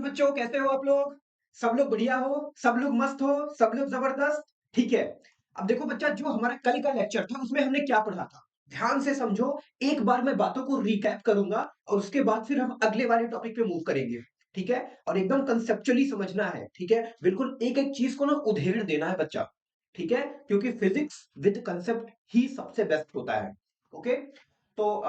बच्चों कैसे हो आप लोग? सब लोग बढ़िया हो? सब लोग मस्त हो? सब लोग जबरदस्त? ठीक है। अब देखो बच्चा, जो हमारा कल का लेक्चर था उसमें हमने क्या पढ़ा था? ध्यान से समझो। एक बार मैं बातों को रिकैप करूंगा और उसके बाद फिर हम अगले वाले टॉपिक पे मूव करेंगे। ठीक है? और एकदम कंसेप्चुअली समझना है। ठीक है? बिल्कुल एक एक चीज को ना उदाहरण देना है बच्चा। ठीक है? क्योंकि फिजिक्स विद कंसेप्ट ही सबसे बेस्ट होता है। ओके? तो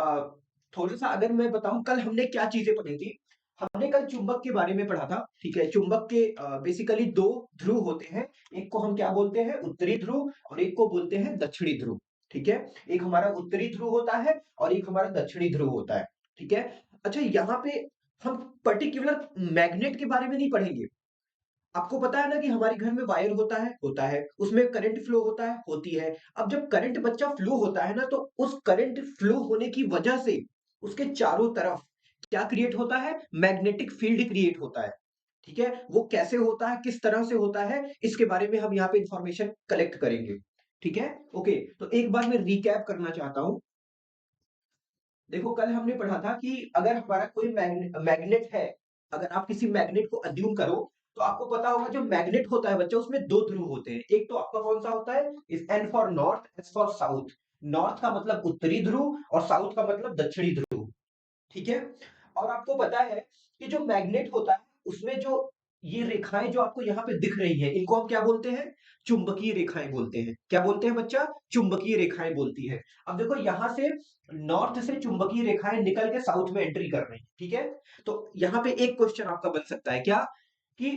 थोड़ा सा अगर मैं बताऊं, कल हमने क्या चीजें पढ़ी थी। हमने कल चुंबक के बारे में पढ़ा था। ठीक है? चुंबक के बेसिकली दो ध्रुव होते हैं। एक को हम क्या बोलते हैं? उत्तरी ध्रुव, और एक को बोलते हैं दक्षिणी ध्रुव। ठीक है? एक हमारा उत्तरी ध्रुव होता है और एक हमारा दक्षिणी ध्रुव होता है। ठीक है? अच्छा, यहाँ पे हम पर्टिकुलर मैग्नेट के बारे में नहीं पढ़ेंगे। आपको पता है ना कि हमारे घर में वायर होता है, उसमें करंट फ्लो होता है, होती है। अब जब करंट बच्चा फ्लो होता है ना, तो उस करंट फ्लो होने की वजह से उसके चारों तरफ क्या क्रिएट होता है? मैग्नेटिक फील्ड क्रिएट होता है। ठीक है? वो कैसे होता है, किस तरह से होता है, इसके बारे में हम यहाँ पे इंफॉर्मेशन कलेक्ट करेंगे। ठीक है? ओके, तो एक बार मैं रिकैप करना चाहता हूं। देखो, कल हमने पढ़ा था कि अगर हमारा कोई मैग्नेट है, अगर आप किसी मैग्नेट को अज्यूम करो, तो आपको पता होगा जो मैग्नेट होता है बच्चा, उसमें दो ध्रुव होते हैं। एक तो आपका कौन सा होता है? इस N for north, S for south. North का मतलब उत्तरी ध्रुव और साउथ का मतलब दक्षिणी ध्रुव। ठीक है? और आपको पता है कि जो मैग्नेट होता है उसमें जो ये रेखाएं जो आपको यहाँ पे दिख रही है, इनको हम क्या बोलते हैं? चुंबकीय रेखाएं बोलते हैं। क्या बोलते हैं बच्चा? चुंबकीय रेखाएं बोलती है। अब देखो, यहां से नॉर्थ से चुंबकीय रेखाएं निकल के साउथ में एंट्री कर रही है। ठीक है? तो यहाँ पे एक क्वेश्चन आपका बन सकता है क्या, कि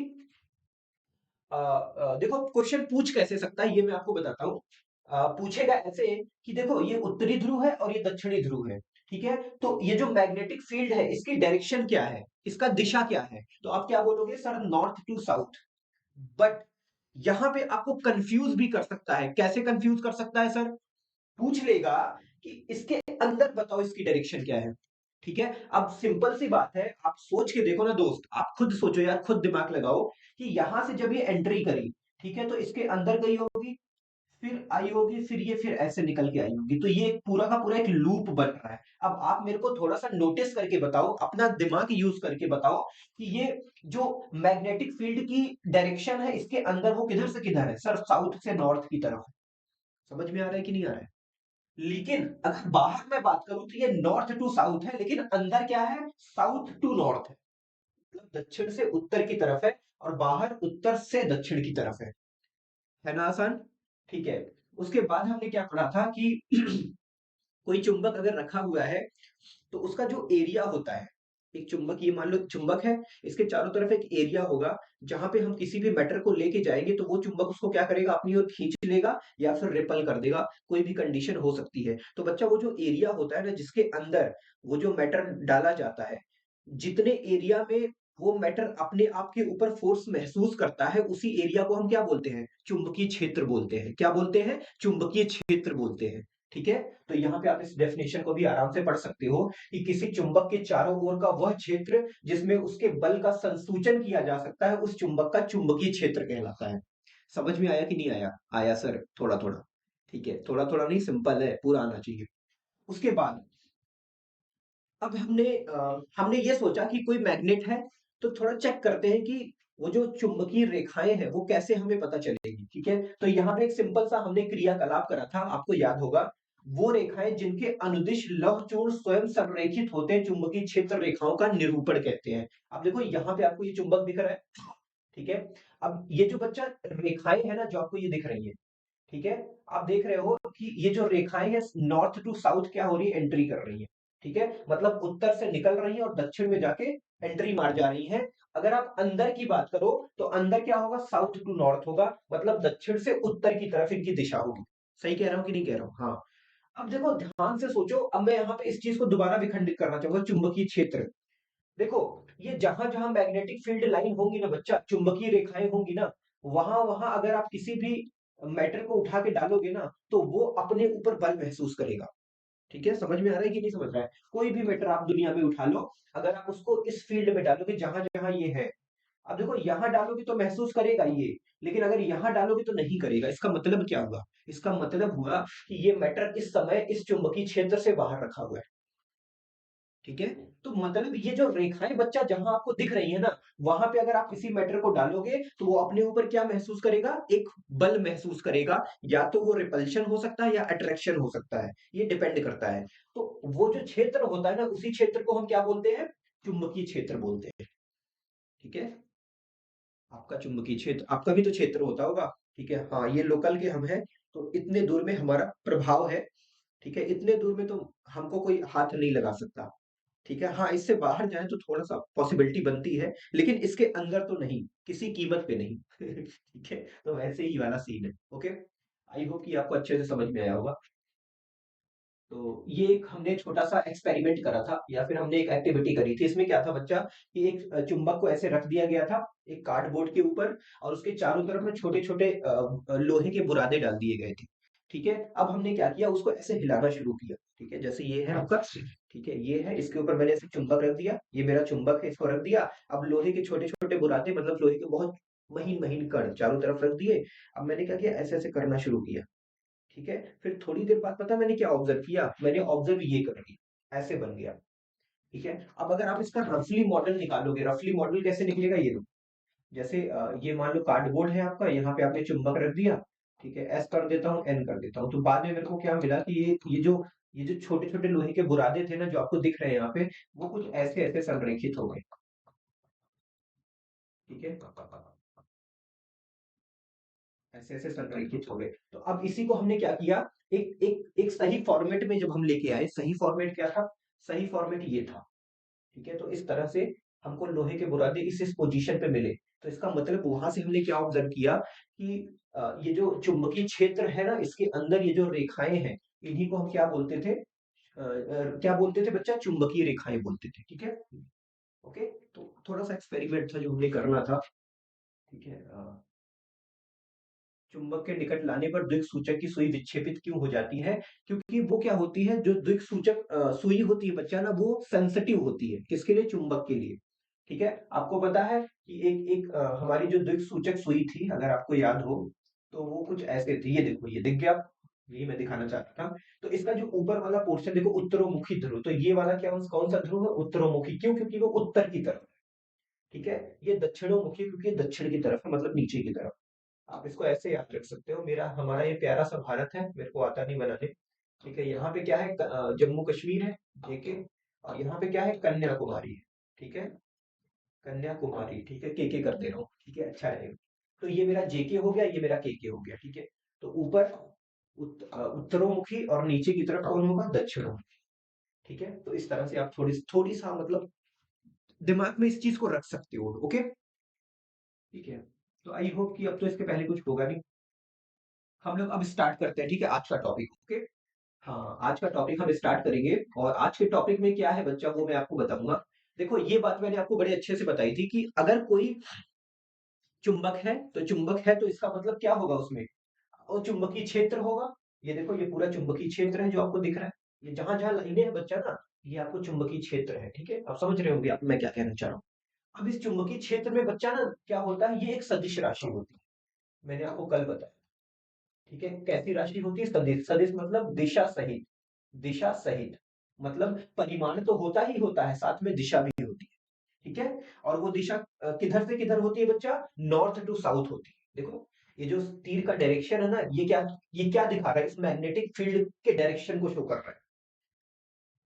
देखो क्वेश्चन पूछ कैसे सकता है, ये मैं आपको बताता हूँ। पूछेगा ऐसे कि देखो, ये उत्तरी ध्रुव है और ये दक्षिणी ध्रुव है। ठीक है? तो ये जो मैग्नेटिक फील्ड है, इसकी डायरेक्शन क्या है, इसका दिशा क्या है? तो आप क्या बोलोगे? Sir, north to south. But यहां पे आपको कंफ्यूज भी कर सकता है। कैसे कंफ्यूज कर सकता है सर? पूछ लेगा कि इसके अंदर बताओ इसकी डायरेक्शन क्या है। ठीक है? अब सिंपल सी बात है, आप सोच के देखो ना दोस्त, आप खुद सोचो यार, खुद दिमाग लगाओ कि यहां से जब ये एंट्री करी, ठीक है, तो इसके अंदर गई होगी, फिर आई होगी, फिर ये फिर ऐसे निकल के आई होगी। तो ये पूरा का पूरा एक लूप बन रहा है। अब आप मेरे को थोड़ा सा नोटिस करके बताओ, अपना दिमाग यूज करके बताओ कि ये जो मैग्नेटिक फील्ड की डायरेक्शन है, इसके अंदर वो किधर से किधर है? सर, साउथ से नॉर्थ की तरफ है। समझ में आ रहा है कि नहीं आ रहा है? लेकिन अगर बाहर मैं बात करूं तो ये नॉर्थ टू साउथ है, लेकिन अंदर क्या है? साउथ टू नॉर्थ है। मतलब दक्षिण से उत्तर की तरफ है और बाहर उत्तर से दक्षिण की तरफ है ना आसान? ठीक है। उसके बाद हमने क्या पढ़ा था कि कोई चुंबक अगर रखा हुआ है, तो उसका जो एरिया होता है, एक चुंबक, ये मान लो चुंबक है, इसके चारों तरफ एक एरिया होगा। जहां पे हम किसी भी मैटर को लेके जाएंगे तो वो चुंबक उसको क्या करेगा? अपनी ओर खींच लेगा या फिर रिपल कर देगा। कोई भी कंडीशन हो सकती है। तो बच्चा, वो जो एरिया होता है ना, जिसके अंदर वो जो मैटर डाला जाता है, जितने एरिया में वो मैटर अपने आप के ऊपर फोर्स महसूस करता है, उसी एरिया को हम क्या बोलते हैं? चुंबकीय क्षेत्र बोलते हैं। क्या बोलते हैं? चुंबकीय क्षेत्र बोलते हैं। ठीक है? तो यहाँ पे आप इस डेफिनेशन को भी आराम से पढ़ सकते हो कि किसी चुंबक के चारों ओर का वह क्षेत्र जिसमें उसके बल का संसूचन किया जा सकता है, उस चुंबक का चुंबकीय क्षेत्र कहलाता है। समझ में आया कि नहीं आया? आया सर, थोड़ा थोड़ा। ठीक है, थोड़ा थोड़ा नहीं, सिंपल है, पूरा आना चाहिए। उसके बाद अब हमने ये सोचा कि कोई मैग्नेट है, तो थोड़ा चेक करते हैं कि वो जो चुंबकीय रेखाएं हैं वो कैसे हमें पता चलेगी। ठीक है? तो यहाँ पे एक सिंपल सा हमने क्रियाकलाप करा था, आपको याद होगा। वो रेखाएं जिनके अनुदिश लवचूर्ण स्वयं संरेखित होते हैं, चुंबकीय क्षेत्र रेखाओं का निरूपण कहते हैं। अब देखो, यहाँ पे आपको ये चुंबक दिख रहा है। ठीक है? अब ये जो बच्चा रेखाएं है ना, जो आपको ये दिख रही है, ठीक है, आप देख रहे हो कि ये जो रेखाएं हैं, नॉर्थ टू साउथ क्या हो रही है? एंट्री कर रही है। ठीक है? मतलब उत्तर से निकल रही है और दक्षिण में जाके एंट्री मार जा रही है। अगर आप अंदर की बात करो तो अंदर क्या होगा? साउथ टू नॉर्थ होगा, मतलब दक्षिण से उत्तर की तरफ इनकी दिशा होगी। सही कह रहा हूं कि नहीं कह रहा हूं? हाँ। अब देखो, ध्यान से सोचो, अब मैं यहाँ पे इस चीज को दोबारा विखंडित करना चाहूंगा। चुंबकीय क्षेत्र, देखो, ये जहां जहां मैग्नेटिक फील्ड लाइन होंगी ना बच्चा, चुंबकीय रेखाएं होंगी ना, वहां वहां अगर आप किसी भी मैटर को उठा के डालोगे ना, तो वो अपने ऊपर बल महसूस करेगा। ठीक है? समझ में आ रहा है कि नहीं समझ रहा है? कोई भी मैटर आप दुनिया में उठा लो, अगर आप उसको इस फील्ड में डालोगे जहां जहां ये है, अब देखो, यहां डालोगे तो महसूस करेगा ये, लेकिन अगर यहां डालोगे तो नहीं करेगा। इसका मतलब क्या हुआ? इसका मतलब हुआ कि ये मैटर इस समय इस चुंबकीय क्षेत्र से बाहर रखा हुआ है। ठीक है। तो मतलब ये जो रेखाएं बच्चा जहां आपको दिख रही है ना, वहां पे अगर आप किसी मैटर को डालोगे तो वो अपने ऊपर क्या महसूस करेगा, एक बल महसूस करेगा। या तो वो रिपल्शन हो सकता है या अट्रैक्शन हो सकता है, ये डिपेंड करता है। तो वो जो क्षेत्र होता है ना, उसी क्षेत्र को हम क्या बोलते हैं, चुंबकीय क्षेत्र बोलते हैं। ठीक है। आपका चुंबकीय क्षेत्र, आपका भी तो क्षेत्र होता होगा। ठीक है, हाँ, ये लोकल के हम हैं। तो इतने दूर में हमारा प्रभाव है। ठीक है, इतने दूर में तो हमको कोई हाथ नहीं लगा सकता। ठीक है, हाँ, इससे बाहर जाए तो थोड़ा सा पॉसिबिलिटी बनती है, लेकिन इसके अंदर तो नहीं, किसी कीमत पे नहीं। ठीक है, तो वैसे ही वाला सीन है। ओके, आई होप कि आपको अच्छे से समझ में आया होगा। तो ये एक हमने छोटा सा एक्सपेरिमेंट करा था, या फिर हमने एक एक्टिविटी करी थी। इसमें क्या था बच्चा, कि एक चुंबक को ऐसे रख दिया गया था एक कार्डबोर्ड के ऊपर, और उसके चारों तरफ में छोटे छोटे लोहे के बुरादे डाल दिए गए थे। ठीक है, अब हमने क्या किया, उसको ऐसे हिलाना शुरू किया। ठीक है, जैसे ये है आपका, ठीक है, ये है, इसके ऊपर मैंने ऐसे चुंबक रख दिया, ये मेरा चुंबक है, इसको रख दिया। अब लोहे के छोटे छोटे बुरादे, मतलब लोहे के बहुत महीन महीन कण चारों तरफ रख दिए। अब मैंने क्या किया, ऐसे ऐसे करना शुरू किया। ठीक है, फिर थोड़ी देर बाद पता मैंने क्या ऑब्जर्व किया, मैंने ऑब्जर्व ये कर लिया, ऐसे बन गया। ठीक है, अब अगर आप इसका रफली मॉडल निकालोगे, रफली मॉडल कैसे निकलेगा, ये लो। जैसे ये मान लो कार्डबोर्ड है आपका, यहाँ पे आपने चुंबक रख दिया। ठीक है, एस कर देता हूँ, एन कर देता हूँ, तो बाद में मेरे को क्या मिला कि ये जो छोटे छोटे लोहे के बुरादे थे ना, जो आपको दिख रहे हैं यहाँ पे, वो कुछ ऐसे ऐसे संरेखित हो गए। ठीक है, ऐसे ऐसे संरेखित हो गए। तो अब इसी को हमने क्या किया, एक एक एक सही फॉर्मेट में जब हम लेके आए, सही फॉर्मेट क्या था, सही फॉर्मेट ये था। ठीक है, तो इस तरह से हमको लोहे के बुरादे इस पोजीशन पे मिले। तो इसका मतलब वहां से हमने क्या ऑब्जर्व किया कि ये जो चुंबकीय क्षेत्र है ना, इसके अंदर ये जो रेखाएं हैं, इन्हीं को हम क्या बोलते थे, क्या बोलते थे बच्चा, चुंबकीय रेखाएं बोलते थे। ठीक है। ओके, तो थोड़ा सा एक्सपेरिमेंट था जो हमने करना था। ठीक है, चुंबक के निकट लाने पर द्विग सूचक की सुई विक्षेपित क्यों हो जाती है, क्योंकि वो क्या होती है, जो द्विग सूचक सुई होती है बच्चा ना, वो सेंसिटिव होती है, किसके लिए, चुंबक के लिए। ठीक है, आपको पता है कि एक एक हमारी जो द्विग सूचक सुई थी, अगर आपको याद हो, तो वो कुछ ऐसे थी, ये देखो, ये दिख गया, ये मैं दिखाना चाहता था। तो इसका जो ऊपर वाला पोर्शन देखो, उत्तरोमुखी ध्रुव, तो ये वाला क्या, कौन सा ध्रुव है, उत्तरोमुखी, क्यों, क्योंकि वो उत्तर की तरफ है। ठीक है, ये दक्षिणोमुखी, क्योंकि ये दक्षिण की तरफ है, मतलब नीचे की तरफ। आप इसको ऐसे याद रख सकते हो, मेरा हमारा ये प्यारा सा भारत है, मेरे को आता नहीं बनाने। ठीक है, यहाँ पे क्या है, जम्मू कश्मीर है, ठीक है, और यहाँ पे क्या है, कन्याकुमारी है। ठीक है, कन्याकुमारी, ठीक है, के कर दे रहा हूँ, ठीक है, अच्छा रहेगा। तो ये मेरा जेके हो गया, ये मेरा के हो गया। ठीक है, तो ऊपर उत्तरोमुखी, और नीचे की तरफ कौन होगा, दक्षिणोमुखी। ठीक है, तो इस तरह से आप थोड़ी थोड़ी सा मतलब दिमाग में इस चीज को रख सकते हो। ओके, ठीक है, तो आई होप कि अब तो इसके पहले कुछ होगा नहीं। हम लोग अब स्टार्ट करते हैं, ठीक है, आज का टॉपिक। ओके, हाँ, आज का टॉपिक हम स्टार्ट करेंगे, और आज के टॉपिक में क्या है बच्चा, वो मैं आपको बताऊंगा। देखो, ये बात मैंने आपको बड़े अच्छे से बताई थी कि अगर कोई चुंबक है, तो चुंबक है तो इसका मतलब क्या होगा उसमें, और चुंबकीय क्षेत्र होगा। ये देखो, ये पूरा चुंबकीय क्षेत्र है जो आपको दिख रहा है। ये जहां जहां लाइनें हैं बच्चा ना, ये आपको चुंबकीय क्षेत्र है। ठीक है, आप समझ रहे होंगे आप मैं क्या कहना चाह रहा हूँ। अब इस चुंबकीय क्षेत्र में बच्चा ना, क्या होता है, ये एक सदिश राशि होती है, मैंने आपको कल बताया। ठीक है, कैसी राशि होती है, सदिश, सदिश मतलब दिशा सहित, दिशा सहित, मतलब परिमाण तो होता ही होता है, साथ में दिशा भी होती है। ठीक है, और वो दिशा किधर से किधर होती है बच्चा, नॉर्थ टू साउथ होती है। देखो, ये जो तीर का डायरेक्शन है ना, ये क्या दिखा रहा है, इस मैग्नेटिक फील्ड के डायरेक्शन को शो कर रहा है।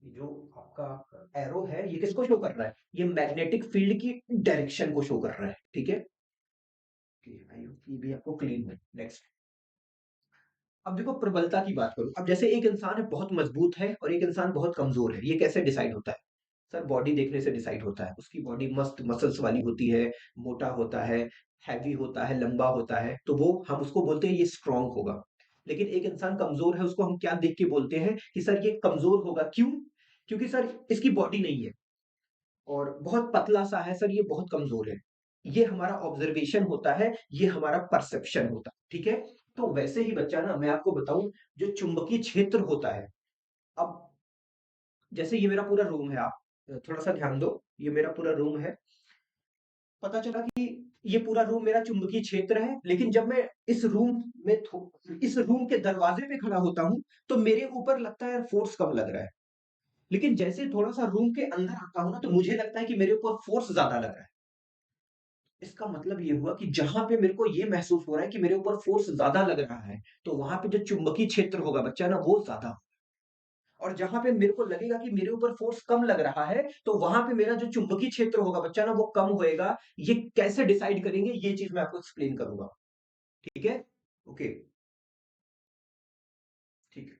ये जो आपका एरो है, ये किसको शो कर रहा है, ये मैग्नेटिक फील्ड की डायरेक्शन को शो कर रहा है। ठीक है, आई होप ये भी आपको क्लीन है। नेक्स्ट, अब देखो, प्रबलता की बात करूं, अब जैसे एक इंसान है बहुत मजबूत है, और एक इंसान बहुत कमजोर है, ये कैसे डिसाइड होता है, सर बॉडी देखने से डिसाइड होता है। उसकी बॉडी मस्त मसल्स वाली होती है, मोटा होता है, हैवी होता है, लंबा होता है, तो वो हम उसको बोलते हैं ये स्ट्रांग होगा। लेकिन एक इंसान कमजोर है, उसको हम क्या देख के बोलते हैं कि सर ये कमजोर होगा, क्यों, क्योंकि सर इसकी बॉडी नहीं है, और बहुत पतला सा है, सर ये बहुत कमजोर है। ये हमारा ऑब्जर्वेशन होता है, ये हमारा परसेप्शन होता है। ठीक है, तो वैसे ही बच्चा ना, मैं आपको बताऊं, जो चुंबकीय क्षेत्र होता है, अब जैसे ये मेरा पूरा रूम है, आप थोड़ा सा ध्यान दो, ये मेरा पूरा रूम है। पता चला कि ये पूरा रूम मेरा चुंबकीय क्षेत्र है, लेकिन जब मैं इस रूम इस रूम के दरवाजे पे खड़ा होता हूं, तो मेरे ऊपर लगता है फोर्स कम लग रहा है। लेकिन जैसे थोड़ा-सा रूम के अंदर आता हूँ ना, तो मुझे लगता है कि मेरे ऊपर फ़ोर्स ज़्यादा लग रहा है। इसका मतलब ये हुआ कि जहाँ पे मेरे को ये महसूस हो रहा है कि मेरे ऊपर फ़ोर्स ज़्यादा लग रहा है, तो वहाँ पे जो चुंबकीय क्षेत्र होगा बच्चा ना, वो ज़्यादा, और जहाँ पे मेरे को लगेगा कि मेरे ऊपर फ़ोर्स कम लग रहा है, तो वहाँ पे मेरा जो चुंबकीय क्षेत्र होगा बच्चा ना, वो कम होएगा। ये कैसे डिसाइड करेंगे, ये चीज़ मैं आपको एक्सप्लेन करूँगा। ठीक है? ओके, ठीक है।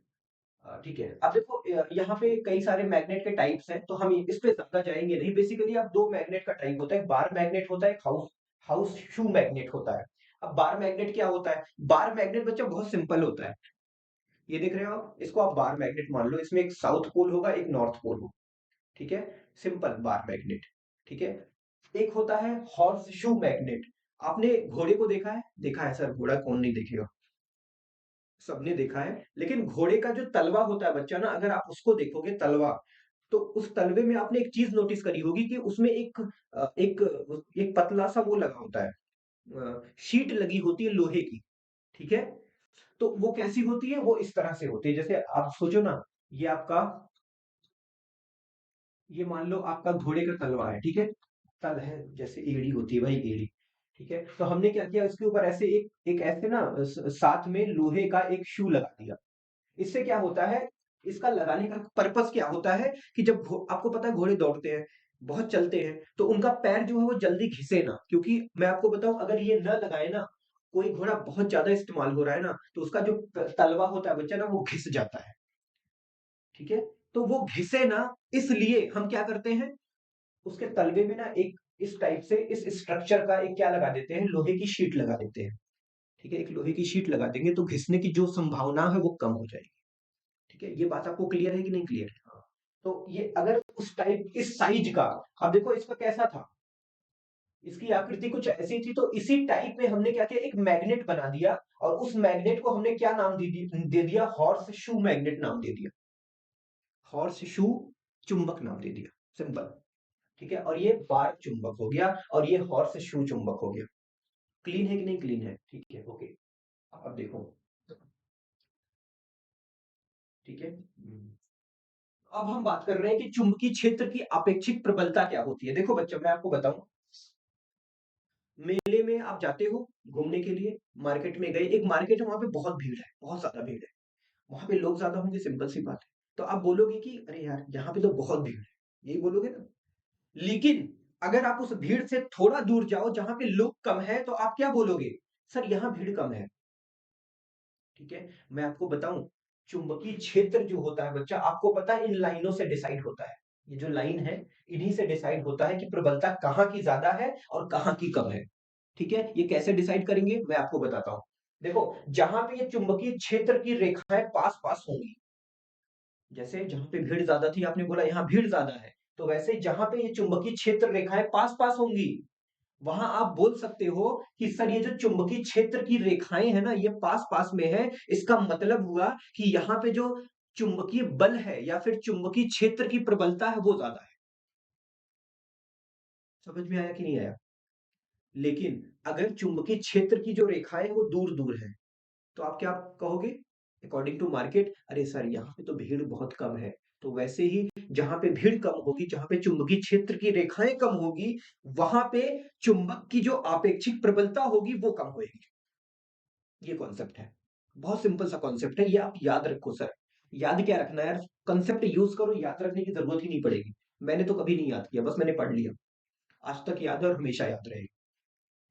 ठीक है। अब देखो यहाँ पे कई सारे मैग्नेट के टाइप्स हैं, तो हम इस पे ज़्यादा जाएँगे नहीं। बेसिकली अब 2 मैग्नेट का टाइप होता है, एक बार मैग्नेट होता है, एक हाउस हाउस शू मैग्नेट होता है। अब बार मैग्नेट क्या होता है? बार मैग्नेट बच्चा बहुत सिंपल होता है। ये देख रहे हो आप? इसको आप बार मैग्नेट मान लो, इसमें एक साउथ पोल होगा, एक नॉर्थ पोल होगा। ठीक है? Simple bar magnet. ठीक है? एक होता है हॉर्स शू मैग्नेट। आपने घोड़े को देखा है? देखा है सर, घोड़ा कौन नहीं देखेगा? सबने देखा है, लेकिन घोड़े का जो तलवा होता है बच्चा ना, अगर आप उसको देखोगे तलवा, तो उस तलवे में आपने एक चीज़ नोटिस करी होगी कि उसमें एक पतला-सा वो लगा होता है, शीट लगी होती है लोहे की, ठीक है? तो वो कैसी होती है? वो इस तरह से होती है, जैसे आप सोचो ना, ये आपका ये मान लो आपका घोड़े का तलवा है, ठीक है? तल है, जैसे एड़ी होती है भाई, एड़ी, ठीक है? तो हमने क्या किया, इसके ऊपर ऐसे एक एक ऐसे ना साथ में लोहे का एक शू लगा दिया। इससे क्या होता है, इसका लगाने का पर्पस क्या होता है कि जब आपको पता है घोड़े दौड़ते हैं, बहुत चलते हैं, तो उनका पैर जो है वो जल्दी घिसे ना, क्योंकि मैं आपको बताऊं, अगर ये न लगाए ना, कोई घोड़ा बहुत ज्यादा इस्तेमाल हो रहा है ना, तो उसका जो तलवा होता है बच्चा ना, वो घिस जाता है। ठीक है? तो वो घिसे ना, इसलिए हम क्या करते हैं, उसके तलवे में ना एक इस टाइप से इस स्ट्रक्चर का एक क्या लगा देते हैं, लोहे की शीट लगा देते हैं। ठीक है? एक लोहे की शीट लगा देंगे, तो घिसने की जो संभावना है वो कम हो जाएगी। ठीक है? ये बात आपको क्लियर है कि नहीं क्लियर है? हाँ। तो ये अगर उस टाइप इस साइज का, अब देखो इसका कैसा था, इसकी आकृति कुछ ऐसी थी, तो इसी टाइप में हमने क्या किया, एक मैग्नेट बना दिया, और उस मैग्नेट को हमने क्या नाम दे दिया, हॉर्स शू मैग्नेट नाम दे दिया। हॉर्स शू चुंबक नाम दे दिया, सिंपल। ठीक है? और ये बार चुंबक हो गया, और ये हॉर्स शू चुंबक हो गया। क्लीन है कि नहीं क्लीन है? ठीक है, ओके। अब देखो, ठीक है। अब हम बात कर रहे हैं कि चुंबकीय क्षेत्र की अपेक्षित प्रबलता क्या होती है। देखो बच्चों, मैं आपको बताऊं, मेले में आप जाते हो घूमने के लिए, मार्केट में गए, एक मार्केट है, वहां पे बहुत भीड़ है, बहुत ज्यादा भीड़ है, वहां पे लोग ज्यादा होंगे, सिंपल सी बात है। तो आप बोलोगे कि अरे यार, यहाँ पे तो बहुत भीड़ है, यही बोलोगे ना। लेकिन अगर आप उस भीड़ से थोड़ा दूर जाओ, जहां पे लोग कम है, तो आप क्या बोलोगे, सर यहाँ भीड़ कम है। ठीक है? मैं आपको बताऊं, चुंबकीय क्षेत्र जो होता है बच्चा, आपको पता है इन लाइनों से डिसाइड होता है। ये जो लाइन है, इन्हीं से डिसाइड होता है कि प्रबलता कहाँ की ज्यादा है और कहाँ की कम है। ठीक है? ये कैसे डिसाइड करेंगे, मैं आपको बताता हूँ। देखो, जहां पे ये चुंबकीय क्षेत्र की रेखाएं पास पास होंगी, जैसे जहां पे भीड़ ज्यादा थी, आपने बोला यहाँ भीड़ ज्यादा है, तो वैसे जहां पे ये चुंबकीय क्षेत्र रेखाएं पास पास होंगी, वहां आप बोल सकते हो कि सर ये जो चुंबकीय क्षेत्र की रेखाएं है ना, ये पास पास में है। इसका मतलब हुआ कि यहाँ पे जो चुंबकीय बल है या फिर चुंबकीय क्षेत्र की प्रबलता है, वो ज्यादा है। समझ में आया कि नहीं आया? लेकिन अगर चुंबकीय क्षेत्र की जो रेखाएं है वो दूर दूर है, तो आप क्या कहोगे, अकॉर्डिंग टू मार्केट, अरे सर यहाँ पे तो भीड़ बहुत कम है। तो वैसे ही जहां पे भीड़ कम होगी, जहां पे चुंबकीय क्षेत्र की रेखाएं कम होगी, वहां पे चुंबक की जो आपेक्षिक प्रबलता होगी वो कम होगी। ये कॉन्सेप्ट है, बहुत सिंपल सा कॉन्सेप्ट है, ये आप याद रखो सर। याद क्या रखना है यार, कॉन्सेप्ट यूज करो, याद रखने की जरूरत ही नहीं पड़ेगी। मैंने तो कभी नहीं याद किया, बस मैंने पढ़ लिया, आज तक याद है और हमेशा याद रहेगा।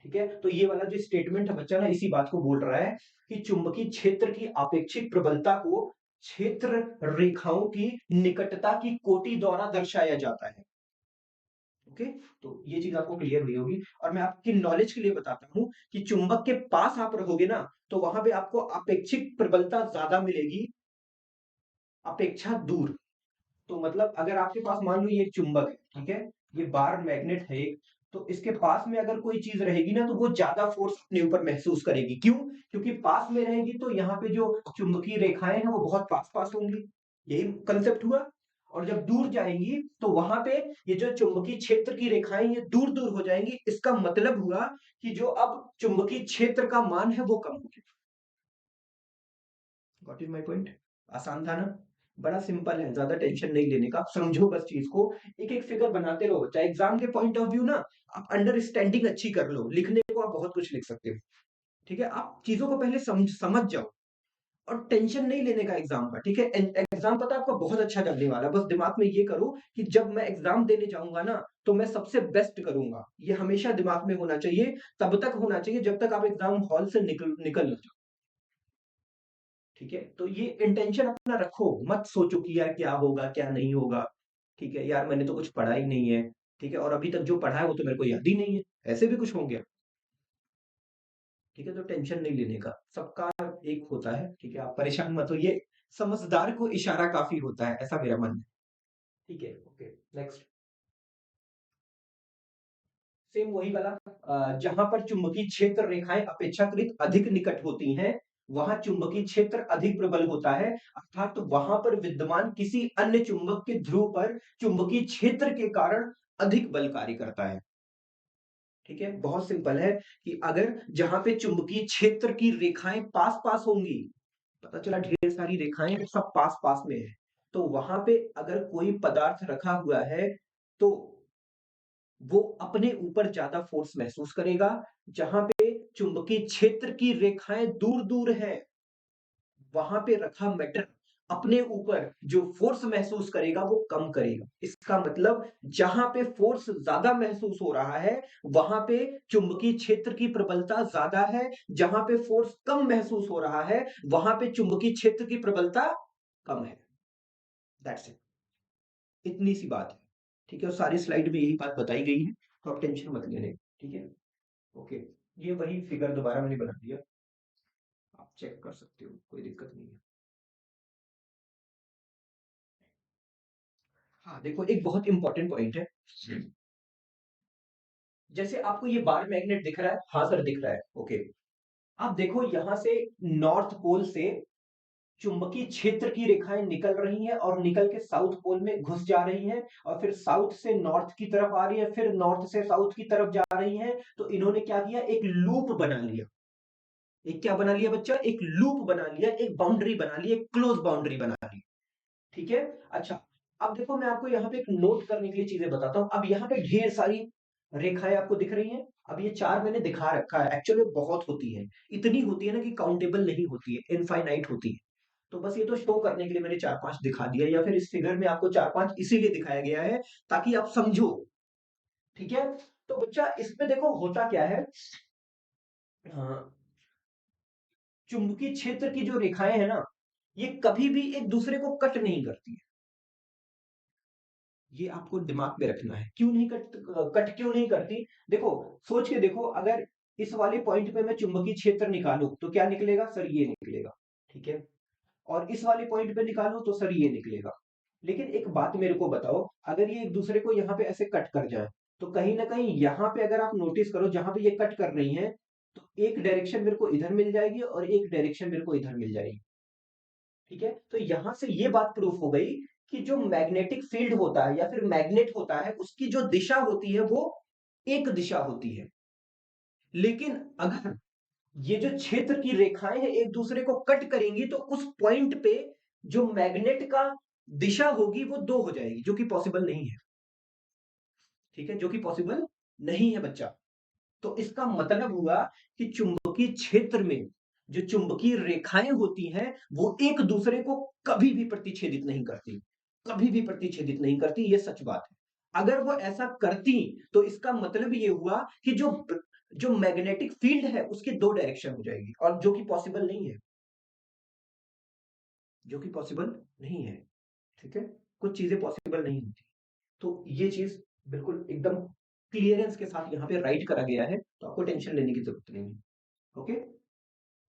ठीक है? तो ये वाला जो स्टेटमेंट है बच्चा ना, इसी बात को बोल रहा है कि चुंबकीय क्षेत्र की आपेक्षिक प्रबलता को क्षेत्र रेखाओं की निकटता की कोटि द्वारा दर्शाया जाता है। ओके? तो ये चीज आपको क्लियर हुई होगी, और मैं आपकी नॉलेज के लिए बताता हूं कि चुंबक के पास आप रहोगे ना, तो वहां पे आपको अपेक्षित प्रबलता ज्यादा मिलेगी, अपेक्षा दूर। तो मतलब अगर आपके पास मान लो ये एक चुंबक है, ठीक है, ये बार मैग्नेट है एक, तो इसके पास में अगर कोई चीज रहेगी ना, तो वो ज्यादा फोर्स अपने ऊपर महसूस करेगी। क्यों? क्योंकि पास में रहेगी, तो यहाँ पे जो चुंबकीय रेखाएं हैं वो बहुत पास पास होंगी, यही कंसेप्ट हुआ। और जब दूर जाएंगी, तो वहां पे ये जो चुंबकीय क्षेत्र की रेखाएं ये दूर दूर हो जाएंगी। इसका मतलब हुआ कि जो अब चुंबकीय क्षेत्र का मान है वो कम हो गया। Got it my point? आसान था ना? बड़ा सिंपल है, ज्यादा टेंशन नहीं लेने का, आप समझो बस चीज को, एक एक फिगर बनाते रहो, चाहे एग्जाम के पॉइंट ऑफ व्यू ना आप अंडरस्टैंडिंग अच्छी कर लो, लिखने को आप बहुत कुछ लिख सकते हो। ठीक है, आप चीजों को पहले समझ जाओ, और टेंशन नहीं लेने का एग्जाम का। ठीक है, एग्जाम पता है आपका बहुत अच्छा करने वाला है, बस दिमाग में ये करो कि जब मैं एग्जाम देने जाऊंगा ना तो मैं सबसे बेस्ट करूंगा, ये हमेशा दिमाग में होना चाहिए, तब तक होना चाहिए जब तक आप एग्जाम हॉल से निकल निकल ना जाओ। ठीक है, तो ये इंटेंशन अपना रखो, मत सोचो कि यार क्या होगा क्या नहीं होगा। ठीक है यार, मैंने तो कुछ पढ़ा ही नहीं है। ठीक है, और अभी तक जो पढ़ा है वो तो मेरे को याद ही नहीं है, ऐसे भी कुछ हो गया। ठीक है, तो टेंशन नहीं लेने का, सबका एक होता है। ठीक है, आप परेशान मत होइए, समझदार को इशारा काफी होता है, ऐसा मेरा मानना है। ठीक है, ओके, नेक्स्ट। सेम वही वाला, जहां पर चुंबकीय क्षेत्र रेखाएं अपेक्षाकृत अधिक निकट होती हैं, वहां चुंबकीय क्षेत्र अधिक प्रबल होता है, अर्थात तो वहां पर विद्यमान किसी अन्य चुंबक के ध्रुव पर चुंबकीय क्षेत्र के कारण अधिक बल कार्य करता है। ठीक है, बहुत सिंपल है कि अगर जहां पे चुंबकीय क्षेत्र की रेखाएं पास पास होंगी, पता चला ढेर सारी रेखाएं सब पास पास में है, तो वहां पे अगर कोई पदार्थ रखा हुआ है तो वो अपने ऊपर ज्यादा फोर्स महसूस करेगा। जहां पे चुंबकीय क्षेत्र की रेखाएं दूर दूर है, वहां पे रखा मेटल अपने ऊपर जो फोर्स महसूस करेगा वो कम करेगा। इसका मतलब जहां पे फोर्स ज्यादा महसूस हो रहा है वहां पे चुंबकीय क्षेत्र की प्रबलता ज्यादा है, जहां पे फोर्स कम महसूस हो रहा है वहां पे चुंबकीय क्षेत्र की प्रबलता कम है। दैट्स इट, इतनी सी बात है। ठीक है, और सारी स्लाइड में यही बात बताई गई है, तो आप टेंशन मत लेने। ठीक है, ओके, ये वही फिगर दोबारा मैंने बना दिया, आप चेक कर सकते हो, कोई दिक्कत नहीं है। हाँ देखो, एक बहुत इंपॉर्टेंट पॉइंट है, जैसे आपको ये बार मैग्नेट दिख रहा है, हाँ सर दिख रहा है, ओके। आप देखो यहां से नॉर्थ पोल से चुंबकीय क्षेत्र की रेखाएं निकल रही हैं और निकल के साउथ पोल में घुस जा रही हैं, और फिर साउथ से नॉर्थ की तरफ आ रही है, फिर नॉर्थ से साउथ की तरफ जा रही हैं। तो इन्होंने क्या किया, एक लूप बना लिया। एक क्या बना लिया बच्चा, एक लूप बना लिया, एक बाउंड्री बना ली, एक क्लोज बाउंड्री बना ली। ठीक है, अच्छा, अब देखो मैं आपको यहाँ पे एक नोट करने के लिए चीजें बताता हूँ। अब यहाँ पे ढेर सारी रेखाएं आपको दिख रही हैं। अब ये चार मैंने दिखा रखा है, एक्चुअली बहुत होती है, इतनी होती है ना कि काउंटेबल नहीं होती है, इनफाइनाइट होती है। तो बस ये तो शो करने के लिए मैंने चार पांच दिखा दिया, या फिर इस फिगर में आपको चार पांच इसीलिए दिखाया गया है ताकि आप समझो। ठीक है, तो बच्चा इसमें देखो होता क्या है, हाँ, चुंबकीय क्षेत्र की जो रेखाएं है ना, ये कभी भी एक दूसरे को कट नहीं करती। ये आपको दिमाग में रखना है, क्यों नहीं कट क्यों नहीं करती। देखो, सोच के देखो, अगर इस वाले पॉइंट पे मैं चुंबकीय क्षेत्र निकालूं तो क्या निकलेगा सर, ये निकलेगा। ठीक है, और इस वाले पॉइंट पे निकालूं तो सर ये निकलेगा। लेकिन एक बात मेरे को बताओ, अगर ये एक दूसरे को यहाँ पे ऐसे कट कर जाए, तो कहीं ना कहीं यहाँ पे अगर आप नोटिस करो जहां पे ये कट कर रही हैं, तो एक डायरेक्शन मेरे को इधर मिल जाएगी और एक डायरेक्शन मेरे को इधर मिल जाएगी। ठीक है, तो यहां से ये बात प्रूफ हो गई कि जो मैग्नेटिक फील्ड होता है या फिर मैग्नेट होता है उसकी जो दिशा होती है वो एक दिशा होती है। लेकिन अगर ये जो क्षेत्र की रेखाएं हैं एक दूसरे को कट करेंगी तो उस पॉइंट पे जो मैग्नेट का दिशा होगी वो दो हो जाएगी, जो कि पॉसिबल नहीं है। ठीक है, जो कि पॉसिबल नहीं है बच्चा। तो इसका मतलब हुआ कि चुंबकीय क्षेत्र में जो चुंबकीय रेखाएं होती हैं वो एक दूसरे को कभी भी प्रतिच्छेदित नहीं करती, कभी भी प्रतिच्छेदित नहीं करती, ये सच बात है। अगर वो ऐसा करती तो इसका मतलब ये हुआ कि जो जो मैग्नेटिक फील्ड है उसकी दो डायरेक्शन हो जाएगी, और जो कि पॉसिबल नहीं है, जो कि पॉसिबल नहीं है। ठीक है, कुछ चीजें पॉसिबल नहीं होती। तो ये चीज बिल्कुल एकदम क्लियरेंस के साथ यहाँ पे राइट करा गया है, तो आपको टेंशन लेने की जरूरत नहीं है। ओके,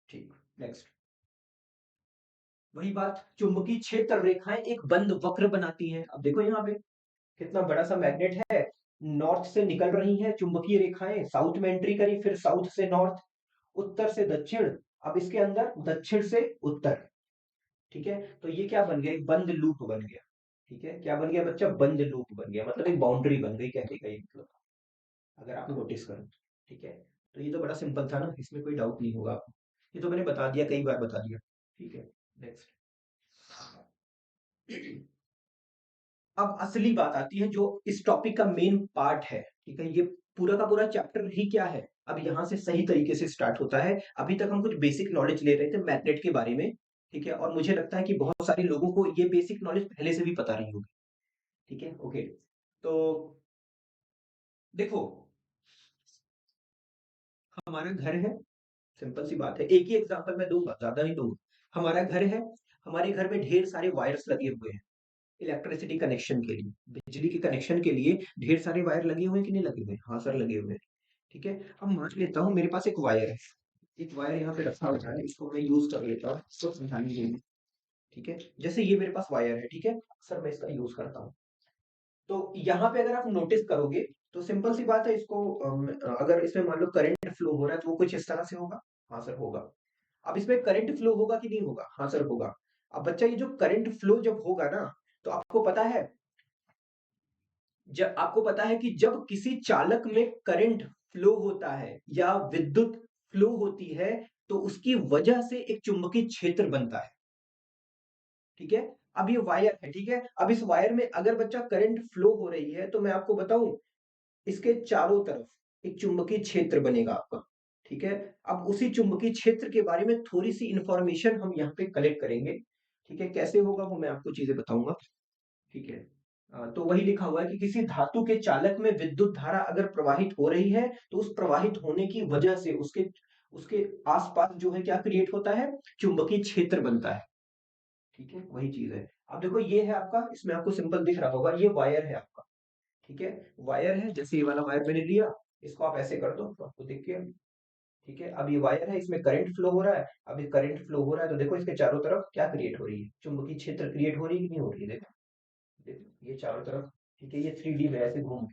ठीक, नेक्स्ट। वही बात, चुंबकीय क्षेत्र रेखाएं एक बंद वक्र बनाती हैं। अब देखो यहाँ पे कितना बड़ा सा मैग्नेट है, नॉर्थ से निकल रही है चुंबकीय रेखाएं, साउथ में एंट्री करी, फिर साउथ से नॉर्थ, उत्तर से दक्षिण, अब इसके अंदर दक्षिण से उत्तर। ठीक है, तो ये क्या बन गया, एक बंद लूप बन गया। ठीक है, क्या बन गया बच्चा, बंद लूप बन गया, मतलब एक बाउंड्री बन गई कहने का ये मतलब, अगर आप नोटिस करें। ठीक है, तो ये तो बड़ा सिंपल था ना, इसमें कोई डाउट नहीं होगा आपको, ये तो मैंने बता दिया, कई बार बता दिया। ठीक है, नेक्स्ट। अब असली बात आती है जो इस टॉपिक का मेन पार्ट है, ठीक है? ये पूरा का पूरा चैप्टर ही क्या है, अब यहाँ से सही तरीके से स्टार्ट होता है। अभी तक हम कुछ बेसिक नॉलेज ले रहे थे मैग्नेट के बारे में, ठीक है? और मुझे लगता है कि बहुत सारे लोगों को ये बेसिक नॉलेज पहले से भी पता रही होगी, ठीक है? ओके, तो देखो, हमारा घर है, सिंपल सी बात है, एक ही एग्जांपल मैं दूंगा, ज्यादा नहीं दूंगा। हमारा घर है, हमारे घर में ढेर सारे वायर्स लगे हुए हैं इलेक्ट्रिसिटी कनेक्शन के लिए, बिजली के कनेक्शन के लिए ढेर सारे वायर लगे हुए हैं कि नहीं लगे हुए हैं? हाँ सर, लगे हुए हैं, ठीक है? अब मान लेता हूँ मेरे पास एक वायर है, एक वायर यहाँ पे रखा हुआ है, इसको मैं यूज कर लेता हूँ, इसको समझाने के लिए, ठीक है? जैसे ये मेरे पास वायर है, ठीक है सर, मैं इसका यूज करता हूँ। तो यहाँ पे अगर आप नोटिस करोगे तो सिंपल सी बात है, इसको अगर इसमें मान लो करंट फ्लो हो रहा है तो वो कुछ इस तरह से होगा। हाँ सर, होगा। अब इसमें करंट फ्लो होगा कि नहीं होगा? हाँ सर, होगा। अब बच्चा, ये जो करंट फ्लो जब होगा ना, तो आपको पता है, जब आपको पता है कि जब किसी चालक में करंट फ्लो होता है या विद्युत फ्लो होती है, तो उसकी वजह से एक चुंबकीय क्षेत्र बनता है, ठीक है? अब ये वायर है, ठीक है? अब इस वायर में अगर बच्चा करंट फ्लो हो रही है, तो मैं आपको बताऊं, इसके चारों तरफ एक चुंबकीय क्षेत्र बनेगा आपका, ठीक है? अब उसी चुंबकीय क्षेत्र के बारे में थोड़ी सी इंफॉर्मेशन हम यहाँ पे कलेक्ट करेंगे, ठीक है? कैसे होगा वो मैं आपको चीजें बताऊंगा, ठीक है? तो वही लिखा हुआ है कि किसी धातु के चालक में विद्युत धारा अगर प्रवाहित हो रही है, तो उस प्रवाहित होने की वजह से उसके उसके आसपास जो है क्या क्रिएट होता है? चुंबकीय क्षेत्र बनता है, ठीक है? वही चीज है। अब देखो, ये है आपका, इसमें आपको सिंपल दिख रहा होगा, ये वायर है आपका, ठीक है? वायर है, जैसे ये वाला वायर मैंने लिया, इसको आप ऐसे कर दो तो आपको दिख गया, ठीक है? अब ये वायर है, इसमें करंट फ्लो हो रहा है। अब ये करंट फ्लो हो रहा है तो देखो, इसके चारों तरफ क्या क्रिएट हो रही है? चुंबकीय क्षेत्र क्रिएट हो रही है कि नहीं हो रही है? देखो, देखो ये चारों तरफ, ठीक है? ये 3D में ऐसे घूम,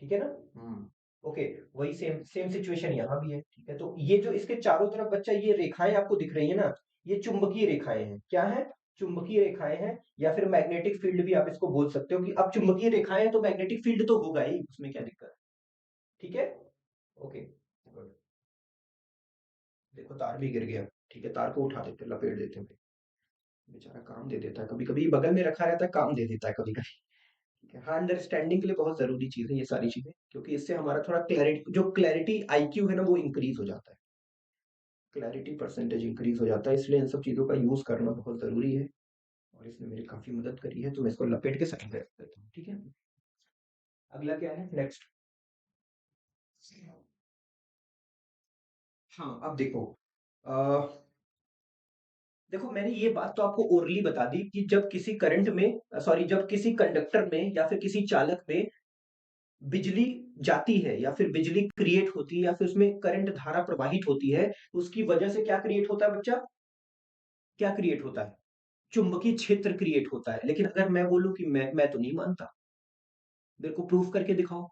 ठीक है ना? ओके, वही सेम सेम सिचुएशन यहाँ भी है, ठीक है? तो ये जो इसके चारों तरफ बच्चा ये रेखाएं आपको दिख रही है ना, ये चुंबकीय रेखाएं हैं। क्या है? चुंबकीय रेखाएं हैं, या फिर मैग्नेटिक फील्ड भी आप इसको बोल सकते हो, कि अब चुंबकीय रेखाएं हैं तो मैग्नेटिक फील्ड तो होगा ही, उसमें क्या दिक्कत है? ठीक है, ओके, गुड। देखो, तार भी गिर गया, ठीक है? तार को उठा देते, लपेट देते हैं, बेचारा काम दे देता है कभी कभी, बगल में रखा रहता है, काम दे देता है कभी कभी, ठीक है? हाँ, अंडरस्टैंडिंग के लिए बहुत जरूरी चीज है ये सारी चीजें, क्योंकि इससे हमारा थोड़ा क्लैरिटी, जो क्लैरिटी आईक्यू है ना, वो इंक्रीज हो जाता है, क्लैरिटी परसेंटेज इंक्रीज हो जाता है, इसलिए इन सब चीजों का यूज करना बहुत जरूरी है। और इसने मेरी काफी मदद करी है, तो मैं इसको लपेट के साइड में रख देता हूँ, ठीक है? अगला क्या है, नेक्स्ट? हाँ, अब देखो, देखो, मैंने ये बात तो आपको ओरली बता दी कि जब किसी करंट में, सॉरी, जब किसी कंडक्टर में या फिर किसी चालक में बिजली जाती है या फिर बिजली क्रिएट होती है या फिर उसमें करंट धारा प्रवाहित होती है, तो उसकी वजह से क्या क्रिएट होता है बच्चा? क्या क्रिएट होता है? चुंबकीय क्षेत्र क्रिएट होता है। लेकिन अगर मैं बोलूं कि मैं तो नहीं मानता, मेरे को प्रूफ करके दिखाओ,